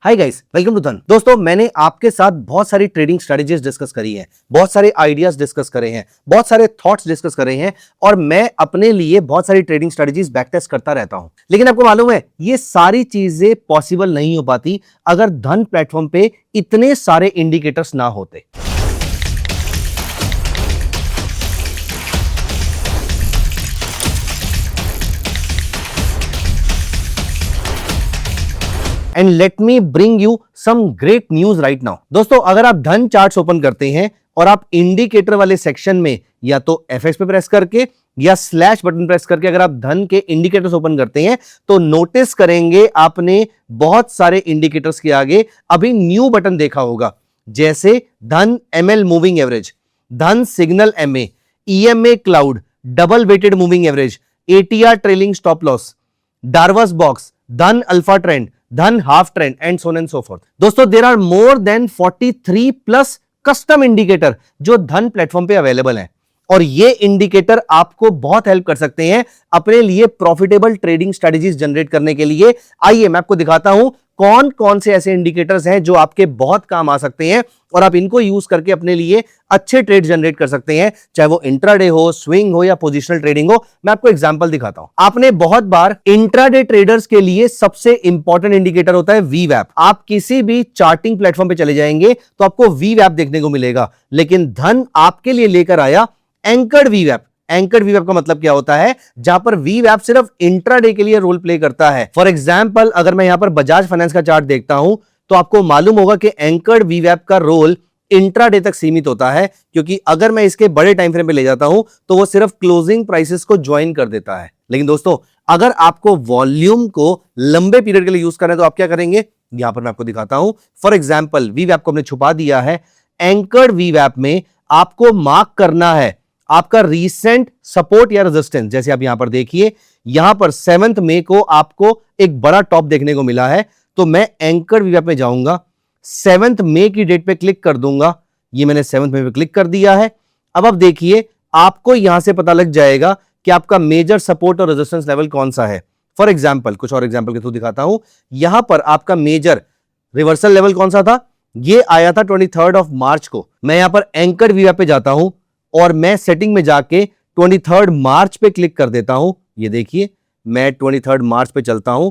Hi guys, welcome to धन। दोस्तों, मैंने आपके साथ बहुत सारी ट्रेडिंग स्ट्रेटजीज डिस्कस करी हैं, बहुत सारे आइडियाज डिस्कस करे हैं, बहुत सारे थॉट्स डिस्कस करे हैं और मैं अपने लिए बहुत सारी ट्रेडिंग स्ट्रेटजीज बैक टेस्ट करता रहता हूं। लेकिन आपको मालूम है, ये सारी चीजें पॉसिबल नहीं हो पाती अगर धन प्लेटफॉर्म पे इतने सारे इंडिकेटर्स ना होते। And let me bring you some great news right now. दोस्तों, अगर आप धन चार्ट्स ओपन करते हैं और आप इंडिकेटर वाले सेक्शन में या तो एफएक्स पे प्रेस करके या स्लैश बटन प्रेस करके अगर आप धन के इंडिकेटर्स ओपन करते हैं तो नोटिस करेंगे आपने बहुत सारे इंडिकेटर्स के आगे अभी न्यू बटन देखा होगा, जैसे Dhan ML moving average, Dhan signal MA, EMA cloud, double weighted moving average, ATR trailing stop loss, Darvas box, Dhan alpha trend, Dhan half trend and so and so forth. दोस्तों, there are more than 43 plus custom indicator जो Dhan platform पे available है और ये indicator आपको बहुत help कर सकते हैं अपने लिए प्रॉफिटेबल ट्रेडिंग स्ट्रेटजीज जनरेट करने के लिए। आइए मैं आपको दिखाता हूं कौन कौन से ऐसे इंडिकेटर्स हैं जो आपके बहुत काम आ सकते हैं और आप इनको यूज करके अपने लिए अच्छे ट्रेड जनरेट कर सकते हैं, चाहे वो इंट्राडे हो, स्विंग हो या पोजिशनल ट्रेडिंग हो। मैं आपको एग्जांपल दिखाता हूं। आपने बहुत बार इंट्राडे ट्रेडर्स के लिए सबसे इंपॉर्टेंट इंडिकेटर होता है वीवैप। आप किसी भी चार्टिंग प्लेटफॉर्म पे चले जाएंगे तो आपको वीवैप देखने को मिलेगा, लेकिन धन आपके लिए लेकर आया एंकर्ड वीवैप। एंकर्ड वीवैप का मतलब क्या होता है? जहां पर वीवैप सिर्फ इंट्राडे के लिए रोल प्ले करता है। फॉर एग्जांपल, अगर मैं यहां पर बजाज फाइनेंस का चार्ट देखता हूं तो आपको मालूम होगा कि एंकर्ड वीवैप का रोल इंट्राडे तक सीमित होता है, क्योंकि अगर मैं इसके बड़े टाइम फ्रेम पे ले जाता हूं तो वो सिर्फ क्लोजिंग प्राइसेस को ज्वाइन कर देता है। लेकिन दोस्तों, अगर आपको वॉल्यूम को लंबे पीरियड के लिए यूज करना है तो आप क्या करेंगे? यहां पर मैं आपको दिखाता हूं। फॉर एग्जांपल, वीवैप को हमने छुपा दिया है। एंकर्ड वीवैप में आपको मार्क करना है आपका रीसेंट सपोर्ट या रेजिस्टेंस। जैसे आप यहां पर देखिए, यहां पर 7 मई को आपको एक बड़ा टॉप देखने को मिला है, तो मैं एंकर्ड वीवैप में जाऊंगा, 7 मई की डेट पे क्लिक कर दूंगा। ये मैंने 7 मई पे क्लिक कर दिया है। अब आप देखिए, आपको यहां से पता लग जाएगा कि आपका मेजर सपोर्ट और रेजिस्टेंस लेवल कौन सा है। फॉर एग्जांपल, कुछ और एग्जांपल के थ्रू दिखाता हूं। यहां पर आपका मेजर रिवर्सल लेवल कौन सा था? ये आया था 23 मार्च को। मैं यहां पर एंकर्ड वीवैप पे जाता हूं और मैं सेटिंग में जाके 23 मार्च पे क्लिक कर देता हूं। ये देखिए, मैं 23 मार्च पे चलता हूं।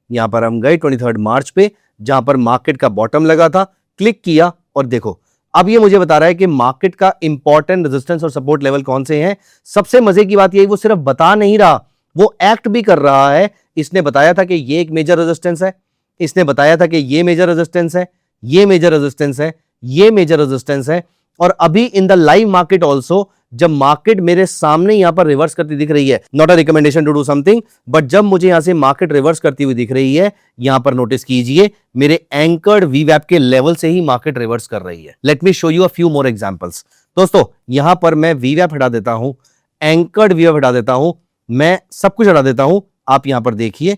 यहां पर हम गए 23 मार्च पे, जहां पर मार्केट का बॉटम लगा था। क्लिक किया और देखो, अब ये मुझे बता रहा है कि मार्केट का इंपॉर्टेंट रेजिस्टेंस और सपोर्ट लेवल कौन से हैं। सबसे मजे की बात यही, वो सिर्फ बता नहीं रहा, वो एक्ट भी कर रहा है। इसने बताया था कि ये एक मेजर रेजिस्टेंस है, इसने बताया था कि ये मेजर रेजिस्टेंस है, ये मेजर रेजिस्टेंस है, ये मेजर रेजिस्टेंस है। और अभी in the live market also, जब मार्केट मेरे सामने यहां पर रिवर्स करती दिख रही है, not a recommendation to do something, but जब मुझे यहां से मार्केट रिवर्स करती हुई दिख रही है, यहां पर नोटिस कीजिए मेरे एंकर्ड वीवैप के लेवल से ही मार्केट रिवर्स कर रही है। Let me show you a few more examples. दोस्तों, यहां पर मैं वीवैप हटा देता हूं, एंकर्ड वीवैप हटा देता हूं, मैं सब कुछ हटा देता हूं। आप यहां पर देखिए,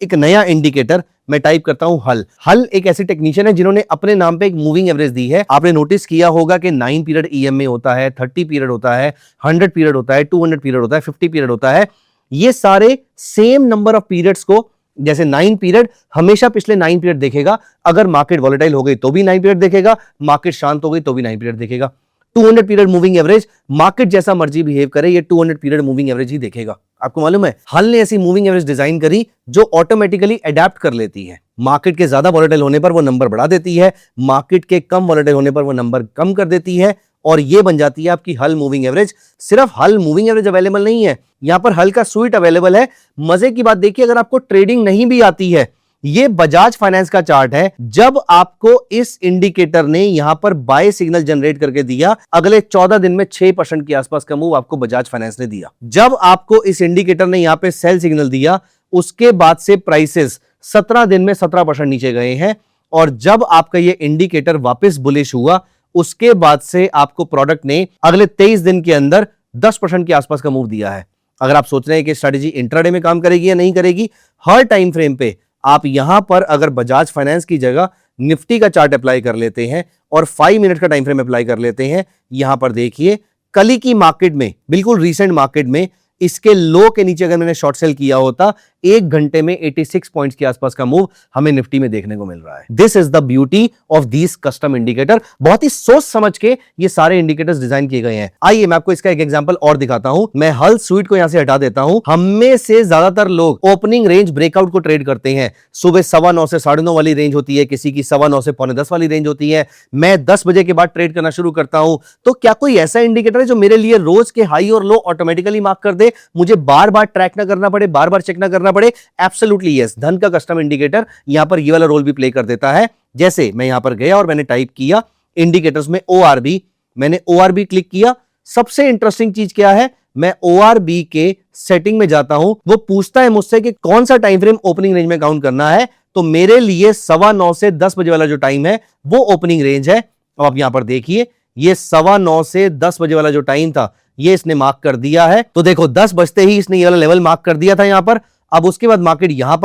एक नया इंडिकेटर मैं टाइप करता हूं, हल। हल एक ऐसी टेक्नीशियन है जिन्होंने अपने नाम पे एक मूविंग एवरेज दी है। आपने नोटिस किया होगा कि 9 पीरियड ईएमए होता है, 30 पीरियड होता है, 100 पीरियड होता है, 200 पीरियड होता है, 50 पीरियड होता है। ये सारे सेम नंबर ऑफ पीरियड्स को, जैसे 9 पीरियड हमेशा पिछले 9 पीरियड देखेगा। अगर मार्केट वॉलेटाइल हो गई तो भी 9 पीरियड देखेगा, मार्केट शांत हो गई तो भी 9 पीरियड देखेगा। 200 पीरियड मूविंग एवरेज, मार्केट जैसा मर्जी बिहेव करे, ये 200 पीरियड मूविंग एवरेज ही देखेगा। आपको मालूम है, हल ने ऐसी मूविंग एवरेज डिजाइन करी जो ऑटोमेटिकली अडेप्ट कर लेती है। मार्केट के ज्यादा वॉलेटाइल होने पर वो नंबर बढ़ा देती है, मार्केट के कम वॉलेटाइल होने पर वो नंबर कम कर देती है, और ये बन जाती है आपकी हल मूविंग एवरेज। सिर्फ हल मूविंग एवरेज अवेलेबल नहीं है, यहां पर हल का स्वीट अवेलेबल है। मजे की बात देखिए, अगर आपको ट्रेडिंग नहीं भी आती है, ये बजाज फाइनेंस का चार्ट है। जब आपको इस इंडिकेटर ने यहां पर बाय सिग्नल जनरेट करके दिया, अगले 14 दिन में 6% के आसपास का मूव आपको बजाज फाइनेंस ने दिया। जब आपको इस इंडिकेटर ने यहां पे सेल सिग्नल दिया, उसके बाद से प्राइसेस 17 दिन में 17% नीचे गए हैं। और जब आपका ये इंडिकेटर वापस बुलिश हुआ, उसके बाद से आपको प्रोडक्ट ने अगले 23 दिन के अंदर 10% के आसपास का मूव दिया है। अगर आप सोच रहे हैं कि स्ट्रेटेजी इंट्राडे में काम करेगी या नहीं करेगी, हर टाइम फ्रेम पे आप यहां पर अगर बजाज फाइनेंस की जगह निफ्टी का चार्ट अप्लाई कर लेते हैं और 5 मिनट का टाइम फ्रेम अप्लाई कर लेते हैं, यहां पर देखिए कल की मार्केट में, बिल्कुल रीसेंट मार्केट में इसके लो के नीचे अगर मैंने शॉर्ट सेल किया होता, 1 घंटे में 86 पॉइंट्स के आसपास का मूव हमें निफ्टी में देखने को मिल रहा है। This is the beauty of these custom indicator. बहुत ही सोच समझ के ये सारे इंडिकेटर्स डिजाइन किए गए हैं। आइए मैं आपको इसका एक एग्जांपल और दिखाता हूं। मैं हल स्वीट को यहां से हटा देता हूं। हम में से ज्यादातर लोग ओपनिंग रेंज ब्रेकआउट को ट्रेड करते हैं। सुबह 9:15 से 9:30 वाली रेंज होती है, किसी की 9:15 से 9:45 वाली रेंज होती है। मैं 10 बजे के बाद ट्रेड करना शुरू करता हूं। तो क्या कोई ऐसा इंडिकेटर है जो मेरे लिए रोज के हाई और लो ऑटोमेटिकली मार्क कर दे, मुझे बार बार ट्रैक ना करना पड़े, बार बार चेक ना करना पड़े? Absolutely yes. धन का कस्टम इंडिकेटर यहां पर ये वाला रोल भी प्ले कर देता है। जैसे मैं यहां पर गया और मैंने टाइप किया इंडिकेटर्स में ORB, मैंने ORB क्लिक किया। सबसे इंटरेस्टिंग चीज क्या है, मैं ORB के सेटिंग में जाता हूं, वो पूछता है मुझसे कि कौन सा टाइम फ्रेम ओपनिंग रेंज में काउंट करना है। तो मेरे लिए 9:15 से 10 बजे वाला जो टाइम है वो ओपनिंग रेंज है। अब आप यहां पर देखिए, ये 9:15 से 10 बजे वाला जो टाइम था ये इसने मार्क कर दिया है। तो देखो 10 बजते ही इसने ये वाला लेवल मार्क कर दिया था यहां पर। अब उसके बाद मार्केट यहां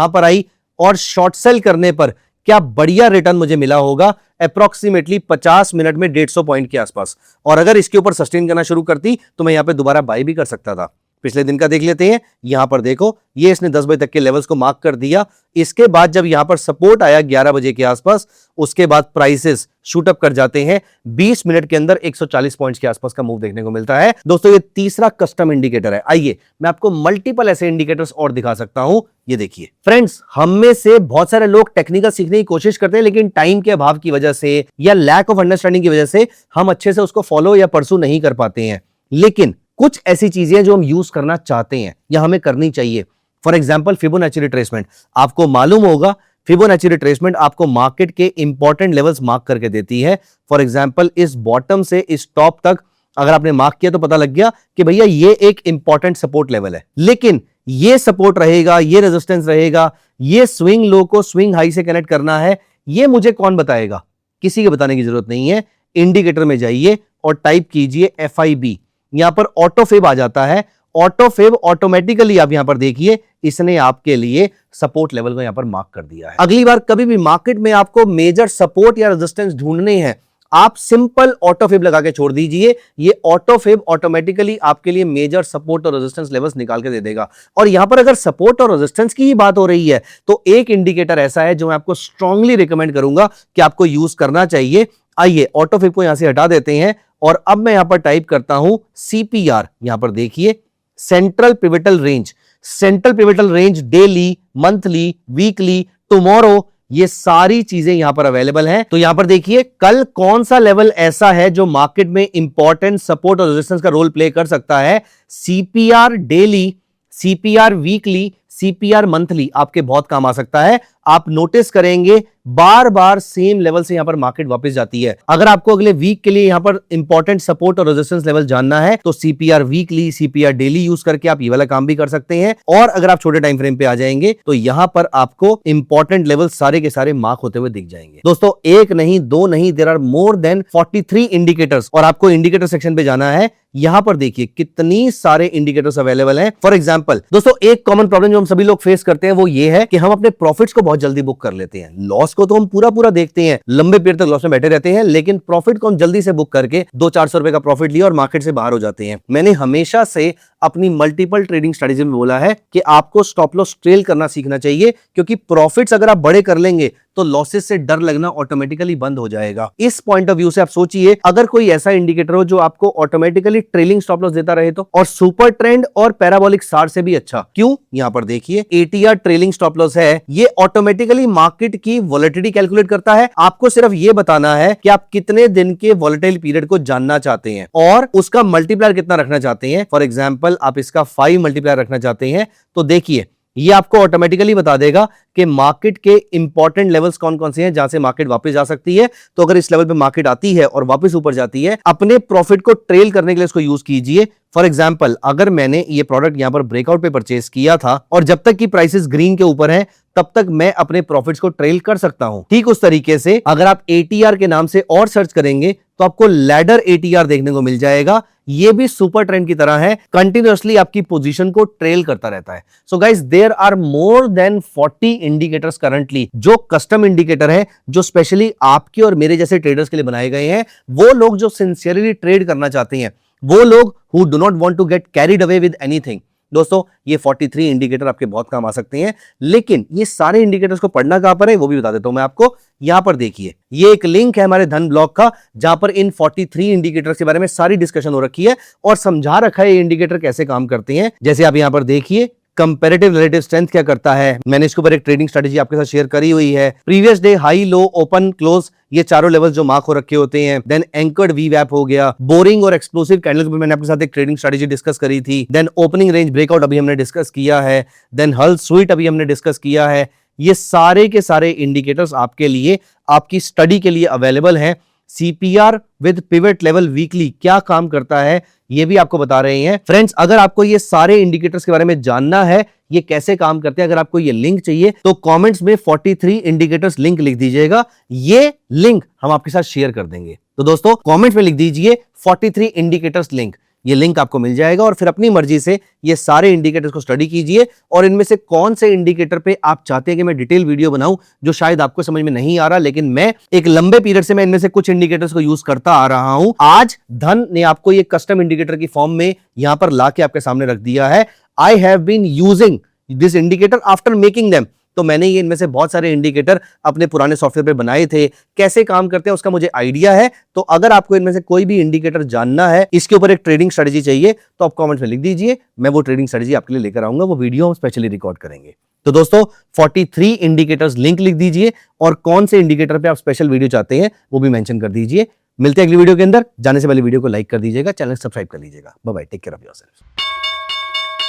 पर आई और शॉर्ट सेल करने पर क्या बढ़िया रिटर्न मुझे मिला होगा, अप्रोक्सीमेटली 50 मिनट में 150 पॉइंट के आसपास। और अगर इसके ऊपर सस्टेन करना शुरू करती तो मैं यहां पे दोबारा बाय भी कर सकता था। पिछले दिन का देख लेते हैं। यहां पर देखो, ये इसने 10 बजे तक के लेवल्स को मार्क कर दिया। इसके बाद जब यहां पर सपोर्ट आया 11 बजे के आसपास, उसके बाद प्राइसेस शूट अप कर जाते हैं। 20 मिनट के अंदर 140 पॉइंट्स के आसपास का मूव देखने को मिलता है। दोस्तों ये तीसरा कस्टम इंडिकेटर है। आइए मैं आपको मल्टीपल ऐसे इंडिकेटर्स और दिखा सकता हूं। ये देखिए फ्रेंड्स, हम में से बहुत सारे लोग टेक्निकल सीखने की कोशिश करते हैं, लेकिन टाइम के अभाव की वजह से या लैक ऑफ अंडरस्टैंडिंग की वजह से हम अच्छे से उसको फॉलो या परसू नहीं कर पाते हैं। लेकिन कुछ ऐसी चीजें जो हम यूज करना चाहते हैं या हमें करनी चाहिए। For example Fibonacci retracement. आपको मालूम होगा फिबोनाची रिट्रेसमेंट आपको मार्केट के इंपॉर्टेंट लेवल्स मार्क करके देती है। फॉर एग्जाम्पल इस बॉटम से इस टॉप तक अगर आपने मार्क किया तो पता लग गया कि भैया ये एक इंपॉर्टेंट सपोर्ट लेवल है। लेकिन ये सपोर्ट रहेगा, ये रेजिस्टेंस रहेगा, ये स्विंग लो को स्विंग हाई से कनेक्ट करना है, ये मुझे कौन बताएगा? किसी के बताने की जरूरत नहीं है। इंडिकेटर में जाइए और टाइप कीजिए FIB। यहां पर ऑटो फेब आ जाता है। ऑटो फेब ऑटोमेटिकली आप यहां पर देखिए, इसने आपके लिए सपोर्ट लेवल को यहां पर मार्क कर दिया है। अगली बार कभी भी मार्केट में आपको मेजर सपोर्ट या रेजिस्टेंस ढूंढने हैं, आप सिंपल ऑटो फेब लगा के छोड़ दीजिए। ये ऑटो फेब ऑटोमेटिकली आपके लिए मेजर सपोर्ट और रेजिस्टेंस लेवल्स निकाल के दे देगा। और यहां पर अगर सपोर्ट और रेजिस्टेंस की ही बात हो रही है तो एक इंडिकेटर ऐसा है जो मैं आपको स्ट्रांगली रिकमेंड करूंगा कि आपको यूज करना चाहिए। आइए ऑटो फेब को यहां से हटा देते हैं और अब मैं यहां पर टाइप करता हूं CPR। यहां पर देखिए central pivotal range. Central pivotal range daily, monthly, weekly, tomorrow, ये सारी चीजें यहां पर अवेलेबल हैं। तो यहां पर देखिए कल कौन सा लेवल ऐसा है जो मार्केट में इंपॉर्टेंट सपोर्ट और रेजिस्टेंस का रोल प्ले कर सकता है। CPR daily, CPR weekly, CPR monthly आपके बहुत काम आ सकता है। आप नोटिस करेंगे बार बार सेम लेवल से यहां पर मार्केट वापस जाती है। अगर आपको अगले वीक के लिए यहां पर इंपॉर्टेंट सपोर्ट और रेजिस्टेंस लेवल जानना है तो CPR weekly, CPR daily use करके आप ये वाला काम भी कर सकते हैं। और अगर आप छोटे टाइम फ्रेम पे आ जाएंगे तो यहां पर आपको इंपॉर्टेंट लेवल सारे के सारे मार्क होते हुए दिख जाएंगे। दोस्तों एक नहीं, दो नहीं, there are more than 43 indicators. और आपको इंडिकेटर सेक्शन पे जाना है। यहां पर देखिए कितनी सारे इंडिकेटर्स अवेलेबल हैं। फॉर एग्जांपल दोस्तों, एक कॉमन प्रॉब्लम जो हम सभी लोग फेस करते हैं वो ये है कि हम अपने प्रॉफिट्स को बहुत जल्दी बुक कर लेते हैं। लॉस को तो हम पूरा देखते हैं, लंबे पीरियड तक लॉस में बैठे रहते हैं, लेकिन प्रॉफिट को हम जल्दी से बुक करके 200-400 रुपए का प्रॉफिट लिया और मार्केट से बाहर हो जाते हैं। मैंने हमेशा से अपनी मल्टीपल ट्रेडिंग स्ट्रेटजी में बोला है कि आपको स्टॉप लॉस ट्रेल करना सीखना चाहिए, क्योंकि प्रॉफिट्स अगर आप बड़े कर लेंगे तो लॉसेस से डर लगना ऑटोमेटिकली बंद हो जाएगा। इस पॉइंट ऑफ व्यू से आप सोचिए, अगर कोई ऐसा इंडिकेटर हो जो आपको ऑटोमेटिकली ट्रेलिंग स्टॉप लॉस देता रहे तो, और सुपर ट्रेंड और पैराबोलिक सार से भी अच्छा। क्यों? यहां पर देखिए ATR ट्रेलिंग स्टॉप लॉस है। ये ऑटोमेटिकली मार्केट की वॉलेटिलिटी कैलकुलेट करता है। आपको सिर्फ ये बताना है कि आप कितने दिन के वॉलेटाइल पीरियड को जानना चाहते हैं और उसका मल्टीप्लायर कितना रखना चाहते हैं। फॉर एग्जाम्पल आप इसका 5 मल्टीप्लायर रखना चाहते हैं तो देखिए ये आपको ऑटोमेटिकली बता देगा कि मार्केट के इंपॉर्टेंट लेवल्स कौन कौन से हैं जहां से मार्केट वापस जा सकती है। तो अगर इस लेवल पे मार्केट आती है और वापस ऊपर जाती है, अपने प्रॉफिट को ट्रेल करने के लिए इसको यूज कीजिए। फॉर एग्जांपल अगर मैंने ये प्रोडक्ट यहां पर ब्रेकआउट पे परचेस किया था और जब तक की प्राइसेस ग्रीन के ऊपर है तब तक मैं अपने प्रॉफिट्स को ट्रेल कर सकता हूं। ठीक उस तरीके से अगर आप ATR के नाम से और सर्च करेंगे तो आपको लैडर ATR देखने को मिल जाएगा। ये भी सुपर ट्रेंड की तरह है, कंटिन्यूअसली आपकी पोजीशन को ट्रेल करता रहता है। So guys, there are more than 40 indicators currently जो कस्टम इंडिकेटर है, जो स्पेशली आपके और मेरे जैसे ट्रेडर्स के लिए बनाए गए हैं। वो लोग जो सिंसियरली ट्रेड करना चाहते हैं, वो लोग who do not want to get carried away with anything. दोस्तों ये 43 इंडिकेटर आपके बहुत काम आ सकते हैं, लेकिन ये सारे इंडिकेटर्स को पढ़ना कहां पर है वो भी बता देता हूं मैं आपको। यहां पर देखिए, ये एक लिंक है हमारे धन ब्लॉग का, जहां पर इन 43 इंडिकेटर्स के बारे में सारी डिस्कशन हो रखी है और समझा रखा है ये इंडिकेटर कैसे काम करते हैं। जैसे आप यहां पर देखिए, कंपैरेटिव रिलेटिव स्ट्रेंथ क्या करता है, मैंने इसके ऊपर एक ट्रेडिंग स्ट्रेटजी आपके साथ शेयर करी हुई है। प्रीवियस डे हाई, लो, ओपन, क्लोज, ये चारों लेवल जो मार्क हो रखे होते हैं। देन एंकर्ड वीवैप हो गया, बोरिंग और एक्सप्लोसिव कैंडल्स में मैंने आपके साथ एक ट्रेडिंग स्ट्रेटजी डिस्कस करी थी। देन ओपनिंग रेंज ब्रेकआउट अभी हमने डिस्कस किया है। देन हल स्वीट अभी हमने डिस्कस किया है। ये सारे के सारे इंडिकेटर्स आपके लिए, आपकी स्टडी के लिए अवेलेबल हैं। CPR with pivot level weekly क्या काम करता है ये भी आपको बता रहे हैं। फ्रेंड्स, अगर आपको ये सारे इंडिकेटर्स के बारे में जानना है, ये कैसे काम करते हैं, अगर आपको ये लिंक चाहिए तो कमेंट्स में 43 इंडिकेटर्स लिंक लिख दीजिएगा, ये लिंक हम आपके साथ शेयर कर देंगे। तो दोस्तों कमेंट्स में लिख दीजिए 43 इंडिकेटर्स लिंक, ये लिंक आपको मिल जाएगा और फिर अपनी मर्जी से ये सारे इंडिकेटर्स को स्टडी कीजिए और इनमें से कौन से इंडिकेटर पे आप चाहते हैं कि मैं डिटेल वीडियो बनाऊं, जो शायद आपको समझ में नहीं आ रहा, लेकिन मैं एक लंबे पीरियड से मैं इनमें से कुछ इंडिकेटर्स को यूज करता आ रहा हूं। आज धन ने आपको ये कस्टम इंडिकेटर की फॉर्म में यहां पर लाके आपके सामने रख दिया है। I have been using this indicator after making them. तो मैंने ये इनमें से बहुत सारे इंडिकेटर अपने पुराने सॉफ्टवेयर पे बनाए थे, कैसे काम करते हैं उसका मुझे आइडिया है। तो अगर आपको इनमें से कोई भी इंडिकेटर जानना है, इसके ऊपर एक ट्रेडिंग स्ट्रेटजी चाहिए, तो आप कमेंट्स में लिख दीजिए, मैं वो ट्रेडिंग स्ट्रेटजी आपके लिए लेकर आऊंगा, वो वीडियो हम स्पेशली रिकॉर्ड करेंगे। तो दोस्तों 43 इंडिकेटर्स लिंक लिख दीजिए और कौन से इंडिकेटर पे आप स्पेशल वीडियो चाहते हैं वो भी मेंशन कर दीजिए। मिलते हैं अगली वीडियो के अंदर। जाने से पहले वीडियो को लाइक कर दीजिएगा, चैनल सब्सक्राइब कर लीजिएगा। Bye bye, take care of yourself.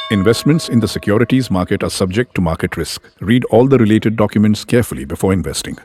Investments in the securities market are subject to market risk. Read all the related documents carefully before investing.